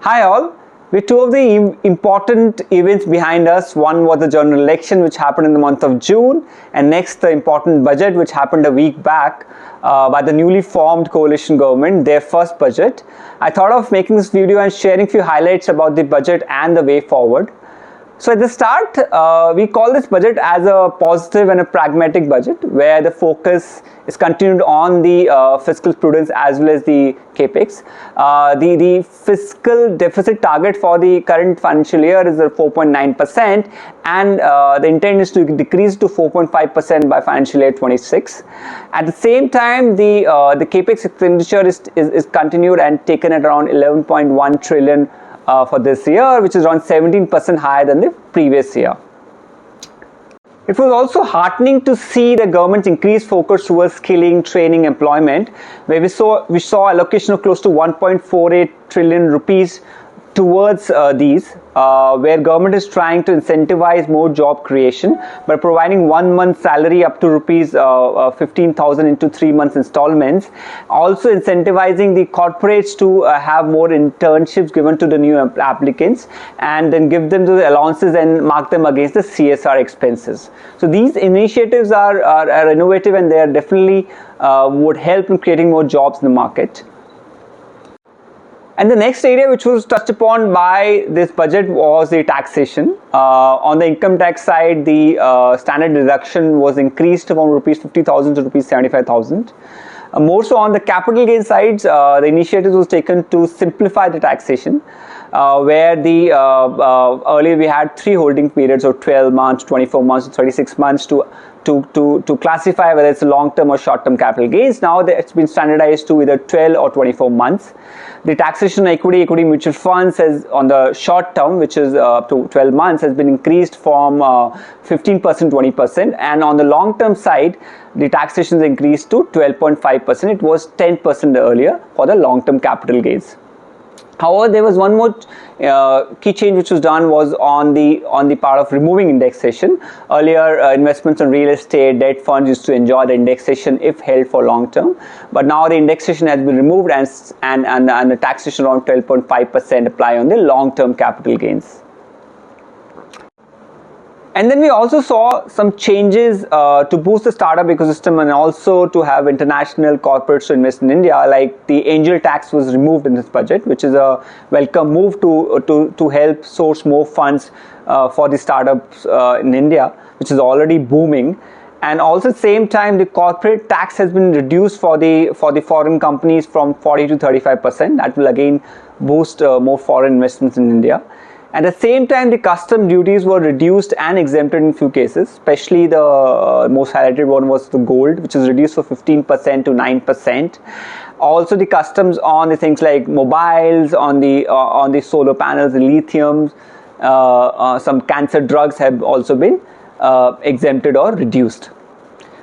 Hi all, with two of the important events behind us. One was the general election which happened in the month of June, and next the important budget which happened a week back by the newly formed coalition government, their first budget. I thought of making this video and sharing a few highlights about the budget and the way forward. So at the start, we call this budget as a positive and a pragmatic budget where the focus is continued on the fiscal prudence as well as the capex. The fiscal deficit target for the current financial year is 4.9%, and the intent is to decrease to 4.5% by financial year 26. At the same time, the capex expenditure is continued and taken at around 11.1 trillion for this year, which is around 17% higher than the previous year. It was also heartening to see the government's increased focus towards skilling, training, employment, where we saw allocation of close to 1.48 trillion rupees towards these, where government is trying to incentivize more job creation by providing 1 month salary up to rupees 15,000 into 3 months installments. Also incentivizing the corporates to have more internships given to the new applicants, and then give them the allowances and mark them against the CSR expenses. So these initiatives are innovative, and they are definitely would help in creating more jobs in the market. And the next area which was touched upon by this budget was the taxation. On the income tax side, the standard deduction was increased from rupees 50,000 to rupees 75,000. More so on the capital gain sides, the initiative was taken to simplify the taxation, where the earlier we had 3 holding periods of 12 months, 24 months, 36 months to classify whether it's long-term or short-term capital gains. Now it's been standardized to either 12 or 24 months. The taxation on equity mutual funds has, on the short term, which is up to 12 months, has been increased from 15% to 20%, and on the long-term side, the taxation is increased to 12.5%. It was 10% earlier for the long-term capital gains. However, there was one more key change which was done was on the part of removing indexation. Earlier, investments on real estate, debt funds used to enjoy the indexation if held for long term, but now the indexation has been removed, and the taxation around 12.5% apply on the long term capital gains. And then we also saw some changes to boost the startup ecosystem and also to have international corporates to invest in India. Like the angel tax was removed in this budget, which is a welcome move to help source more funds for the startups in India, which is already booming. And also at the same time, the corporate tax has been reduced for the foreign companies from 40 to 35%. That will again boost more foreign investments in India. At the same time, the custom duties were reduced and exempted in few cases, especially the most highlighted one was the gold, which is reduced from 15% to 9%. Also, the customs on the things like mobiles, on the solar panels, the lithium, some cancer drugs have also been exempted or reduced.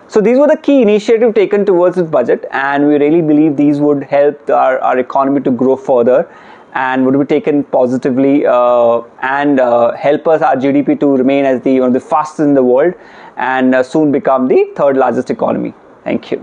So these were the key initiatives taken towards this budget, and we really believe these would help our economy to grow further, and would be taken positively and help us, our GDP, to remain as one of the fastest in the world, and soon become the 3rd largest economy. Thank you.